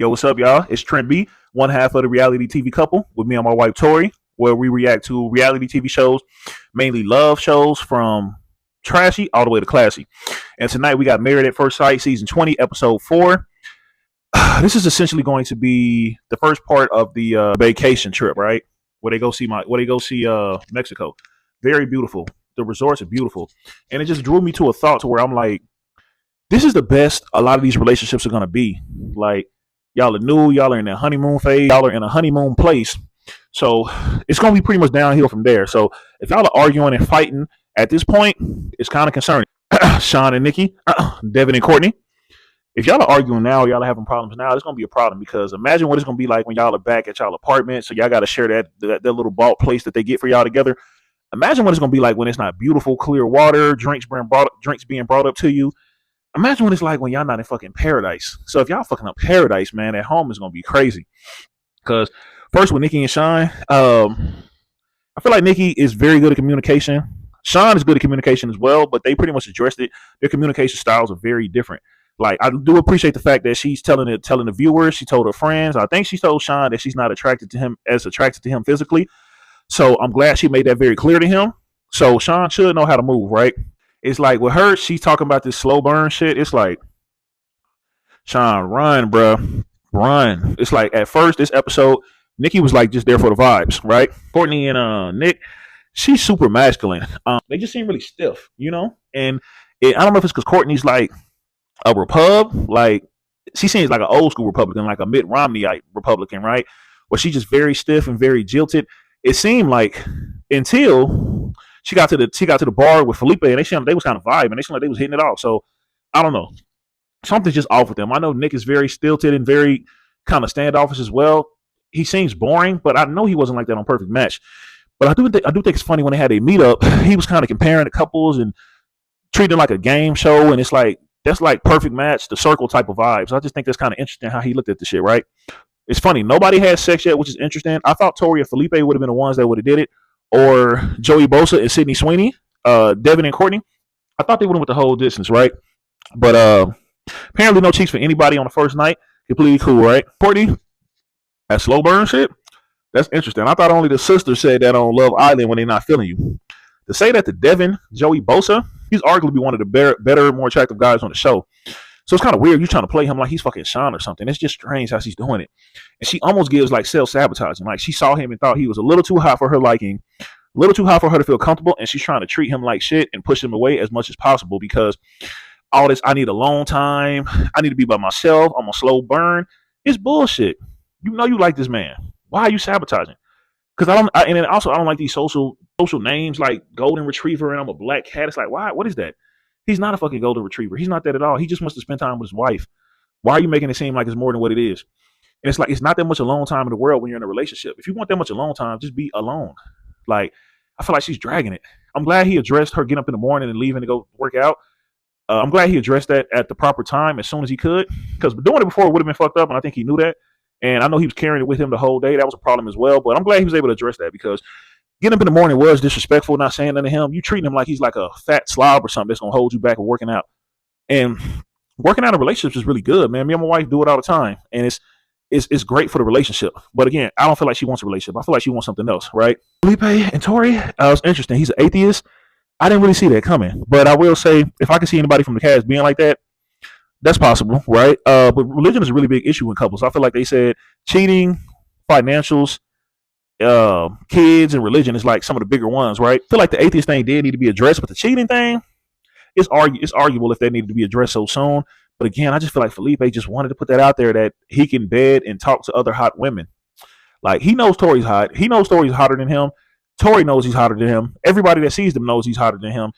Yo, what's up, y'all? It's Trent B, one half of the reality TV couple with me and my wife Tori, where we react to reality TV shows, mainly love shows from trashy all the way to classy. And tonight we got Married at First Sight, season 20, episode 4. This is essentially going to be the first part of the vacation trip, right? Where they go see Mexico. Very beautiful. The resorts are beautiful, and it just drew me to a thought to where I'm like, this is the best a lot of these relationships are gonna be. Like, y'all are new, y'all are in that honeymoon phase, y'all are in a honeymoon place. So it's gonna be pretty much downhill from there. So if y'all are arguing and fighting at this point, it's kind of concerning. Sean and Nikki, Devin and Courtney. If y'all are arguing now, y'all are having problems now, it's gonna be a problem because imagine what it's gonna be like when y'all are back at y'all apartment. So y'all gotta share that little bought place that they get for y'all together. Imagine what it's gonna be like when it's not beautiful, clear water, drinks being brought up to you. Imagine what it's like when y'all not in fucking paradise. So if y'all fucking up paradise, man, at home is gonna be crazy. Because first with Nikki and Sean, I feel like Nikki is very good at communication. Sean is good at communication as well, but they pretty much addressed it. Their communication styles are very different. Like, I do appreciate the fact that she's telling the viewers, she told her friends. I think she told Sean that she's not attracted to him physically. So I'm glad she made that very clear to him. So Sean should know how to move, right? It's like with her, she's talking about this slow burn shit. It's like, Sean, run, bro, run. It's like at first this episode, Nikki was like just there for the vibes, right? Courtney and Nick, she's super masculine. They just seem really stiff, you know. And I don't know if it's because Courtney's like a Repub, like she seems like an old school Republican, like a Mitt Romneyite Republican, right? Where she's just very stiff and very jilted. It seemed like until she got to the bar with Felipe, and they was kind of vibing. They seemed like they was hitting it off. So I don't know, something's just off with them. I know Nick is very stilted and very kind of standoffish as well. He seems boring, but I know he wasn't like that on Perfect Match. But I do think it's funny when they had a meetup. He was kind of comparing the couples and treating it like a game show, and it's like that's like Perfect Match, the circle type of vibes. I just think that's kind of interesting how he looked at the shit, right? It's funny. Nobody had sex yet, which is interesting. I thought Tori and Felipe would have been the ones that would have did it, or Joey Bosa and Sydney Sweeney, Devin and Courtney. I thought they would have went the whole distance, right? But apparently no cheeks for anybody on the first night. Completely cool, right? Courtney, that slow burn shit, that's interesting. I thought only the sisters said that on Love Island when they're not feeling you. To say that to Devin, Joey Bosa, he's arguably one of the better, more attractive guys on the show. So it's kind of weird. You trying to play him like he's fucking Sean or something. It's just strange how she's doing it. And she almost gives like self-sabotaging. Like she saw him and thought he was a little too hot for her liking, a little too hot for her to feel comfortable. And she's trying to treat him like shit and push him away as much as possible because all this, I need alone time. I need to be by myself. I'm a slow burn. It's bullshit. You know you like this man. Why are you sabotaging? Because and then also I don't like these social names like Golden Retriever and I'm a black cat. It's like, why? What is that? He's not a fucking Golden Retriever. He's not that at all. He just wants to spend time with his wife. Why are you making it seem like it's more than what it is? And it's like, it's not that much alone time in the world when you're in a relationship. If you want that much alone time, just be alone. Like, I feel like she's dragging it. I'm glad he addressed her getting up in the morning and leaving to go work out. I'm glad he addressed that at the proper time as soon as he could. Because doing it before would have been fucked up, and I think he knew that. And I know he was carrying it with him the whole day. That was a problem as well. But I'm glad he was able to address that because getting up in the morning was disrespectful, not saying nothing to him. You treating him like he's like a fat slob or something that's going to hold you back from working out. And working out in relationships is really good, man. Me and my wife do it all the time. And it's great for the relationship. But again, I don't feel like she wants a relationship. I feel like she wants something else, right? Felipe and Tori, it's interesting. He's an atheist. I didn't really see that coming. But I will say, if I can see anybody from the cast being like that, that's possible, right? But religion is a really big issue in couples. I feel like they said cheating, financials, kids, and religion is like some of the bigger ones, right? I feel like the atheist thing did need to be addressed, but the cheating thing, it's arguable if that needed to be addressed so soon. But again, I just feel like Felipe just wanted to put that out there that he can bed and talk to other hot women. Like, he knows Tori's hot. He knows Tori's hotter than him. Tori knows he's hotter than him. Everybody that sees them knows he's hotter than him.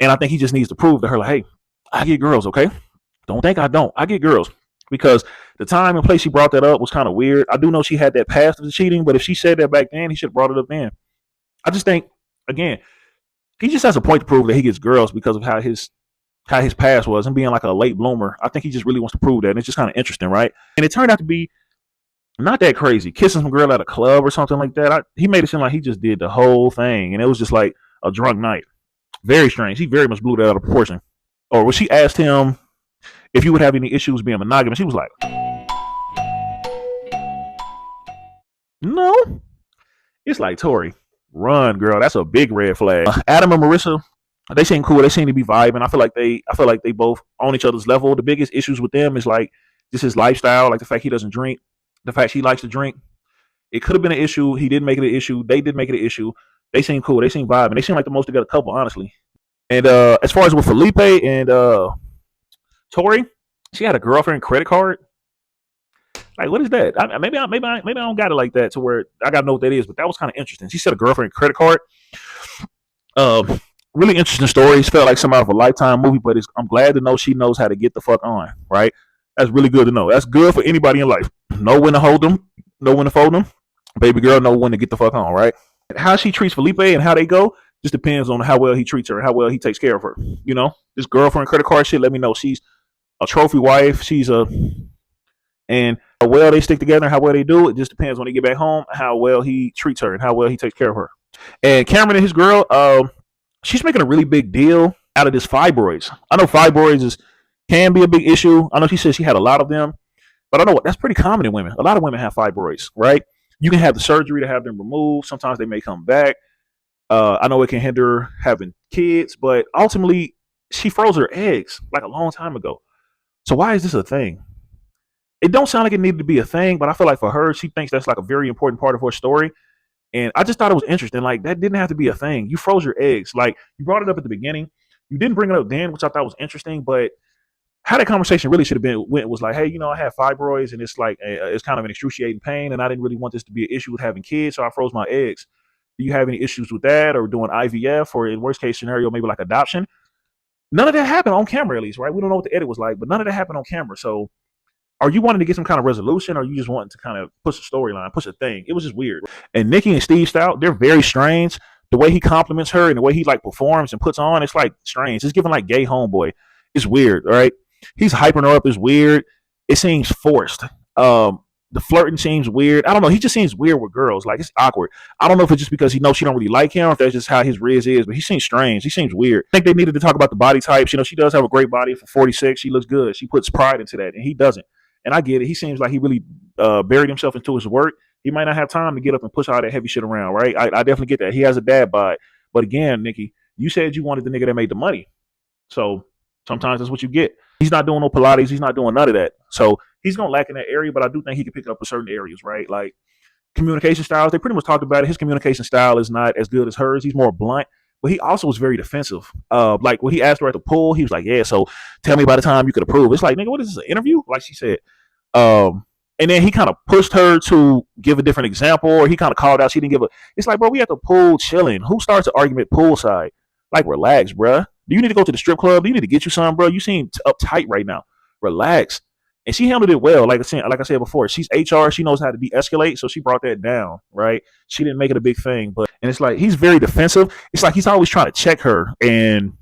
And I think he just needs to prove to her, like, hey, I get girls, okay? Don't think I don't. I get girls. Because the time and place she brought that up was kind of weird. I do know she had that past of the cheating, but if she said that back then, he should have brought it up then. I just think, again, he just has a point to prove that he gets girls because of how his past was and being like a late bloomer. I think he just really wants to prove that. And it's just kind of interesting, right? And it turned out to be not that crazy. Kissing some girl at a club or something like that. He made it seem like he just did the whole thing. And it was just like a drunk night. Very strange. He very much blew that out of proportion. Or when she asked him if you would have any issues being monogamous, he was like, No, it's like Tori, run, girl. That's a big red flag. Adam and Marissa, they seem cool. They seem to be vibing. I feel like they both on each other's level. The biggest issues with them is like just his lifestyle, like the fact he doesn't drink, the fact she likes to drink. It could have been an issue. He didn't make it an issue. They did make it an issue. They seem cool. They seem vibing. They seem like the most together couple, honestly. And as far as with Felipe and Tori, she had a girlfriend credit card. Like, what is that? Maybe I don't got it like that to where I gotta know what that is. But that was kind of interesting. She said a girlfriend credit card. Uh, really interesting stories. Felt like some out of a Lifetime movie, but I'm glad to know she knows how to get the fuck on. Right? That's really good to know. That's good for anybody in life. Know when to hold them, know when to fold them. Baby girl, know when to get the fuck on. Right? How she treats Felipe and how they go just depends on how well he treats her and how well he takes care of her. You know, this girlfriend credit card shit. Let me know she's a trophy wife. She's a and how well they stick together and how well they do it just depends when they get back home how well he treats her and how well he takes care of her. And Cameron and his girl, she's making a really big deal out of this fibroids. I know fibroids can be a big issue. I know she said she had a lot of them, but I know that's pretty common in women. A lot of women have fibroids, right? You can have the surgery to have them removed. Sometimes they may come back. I know it can hinder having kids, but ultimately, she froze her eggs like a long time ago. So why is this a thing? It don't sound like it needed to be a thing, but I feel like for her, she thinks that's like a very important part of her story. And I just thought it was interesting. Like that didn't have to be a thing. You froze your eggs. Like you brought it up at the beginning. You didn't bring it up then, which I thought was interesting. But how that conversation really should have been went was like, hey, I had fibroids and it's like it's kind of an excruciating pain, and I didn't really want this to be an issue with having kids, so I froze my eggs. Do you have any issues with that, or doing IVF, or in worst case scenario, maybe like adoption? None of that happened on camera, at least, right? We don't know what the edit was like, but none of that happened on camera. So are you wanting to get some kind of resolution, or are you just wanting to kind of push a storyline, push a thing? It was just weird. And Nikki and Steve Stout, they're very strange. The way he compliments her and the way he like performs and puts on, it's like strange. It's giving like gay homeboy. It's weird, right? He's hyping her up. It's weird. It seems forced. The flirting seems weird. I don't know. He just seems weird with girls. Like it's awkward. I don't know if it's just because he knows she don't really like him, or if that's just how his riz is. But he seems strange. He seems weird. I think they needed to talk about the body types. She does have a great body for 46. She looks good. She puts pride into that, and he doesn't. And I get it. He seems like he really buried himself into his work. He might not have time to get up and push all that heavy shit around, right? I definitely get that. He has a dad bod. But again, Nikki, you said you wanted the nigga that made the money. So sometimes that's what you get. He's not doing no Pilates. He's not doing none of that. So he's going to lack in that area, but I do think he can pick up in certain areas, right? Like communication styles. They pretty much talked about it. His communication style is not as good as hers. He's more blunt, but he also was very defensive. Like when he asked her at the pool, he was like, yeah, so tell me by the time you could approve. It's like, nigga, what is this, an interview? Like she said. And then he kind of pushed her to give a different example, or he kind of called out. She didn't give a. It's like, bro, we at the pool chilling. Who starts an argument poolside? Like, relax, bro. Do you need to go to the strip club? Do you need to get you some, bro? You seem uptight right now. Relax. And she handled it well. Like I said before, she's HR. She knows how to de-escalate, so she brought that down, right? She didn't make it a big thing, but and it's like he's very defensive. It's like he's always trying to check her, and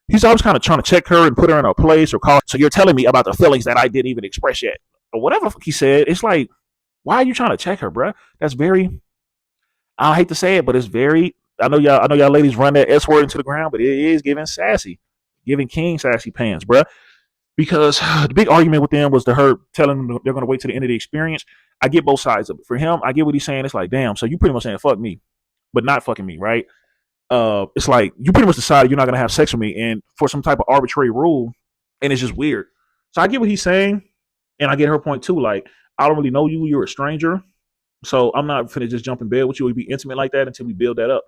he's always kind of trying to check her and put her in her place or call. So you're telling me about the feelings that I didn't even express yet, or whatever he said. It's like, why are you trying to check her, bro? That's very. I hate to say it, but it's very. I know y'all ladies run that S word into the ground, but it is giving sassy, giving king sassy pants, bro. Because the big argument with them was to her telling them they're going to wait to the end of the experience. I get both sides of it. For him, I get what he's saying. It's like, damn, so you pretty much saying fuck me, but not fucking me, right? It's like you pretty much decided you're not going to have sex with me, and for some type of arbitrary rule, and it's just weird. So I get what he's saying, and I get her point too. Like, I don't really know you. You're a stranger, so I'm not finna just jump in bed with you or be intimate like that until we build that up.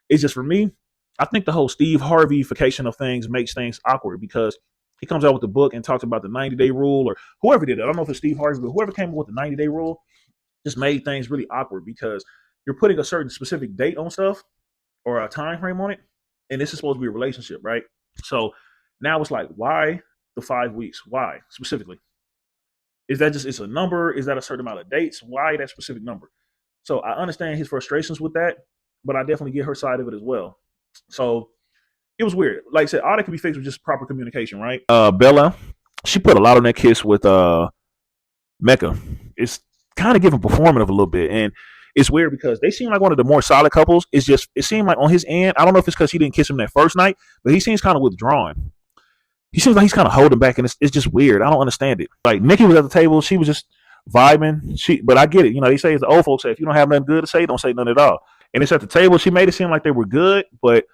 It's just for me. I think the whole Steve Harvey-fication of things makes things awkward because he comes out with the book and talks about the 90-day rule, or whoever did it. I don't know if it's Steve Harvey, but whoever came up with the 90-day rule just made things really awkward because you're putting a certain specific date on stuff or a time frame on it, and this is supposed to be a relationship, right? So now it's like, why the 5 weeks? Why specifically? Is that just it's a number? Is that a certain amount of dates? Why that specific number? So I understand his frustrations with that, but I definitely get her side of it as well. So it was weird. Like I said, all that could be fixed with just proper communication, right? Bella, she put a lot on that kiss with Mecca. It's kind of giving performative a little bit, and it's weird because they seem like one of the more solid couples. It's just it seemed like on his end, I don't know if it's because he didn't kiss him that first night, but he seems kind of withdrawn. He seems like he's kind of holding back, and it's just weird. I don't understand it. Like Nikki was at the table, she was just vibing. But I get it. You know, they say it's the old folks say if you don't have nothing good to say, don't say nothing at all. And it's at the table. She made it seem like they were good, but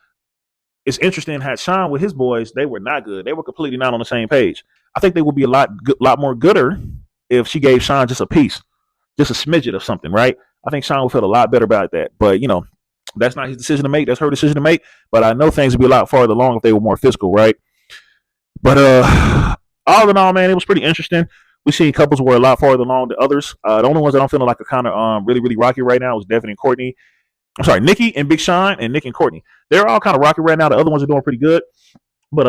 it's interesting how Sean with his boys, they were not good. They were completely not on the same page. I think they would be lot more gooder if she gave Sean just a piece, just a smidget of something, right? I think Sean would feel a lot better about that. But you know, that's not his decision to make. That's her decision to make. But I know things would be a lot farther along if they were more physical, right? But all in all, man, it was pretty interesting. We seen couples were a lot farther along than others. The only ones that I'm feeling like are kind of really rocky right now is Devin and Courtney. I'm sorry, Nikki and Big Sean and Nick and Courtney. They're all kind of rocky right now. The other ones are doing pretty good. But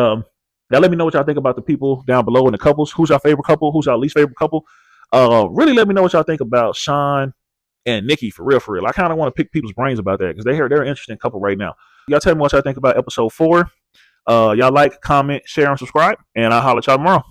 now let me know what y'all think about the people down below in the couples. Who's your favorite couple? Who's your least favorite couple? Really let me know what y'all think about Sean and Nikki for real, for real. I kind of want to pick people's brains about that because they're an interesting couple right now. Y'all tell me what y'all think about episode 4. Y'all like, comment, share, and subscribe, and I'll holler at y'all tomorrow.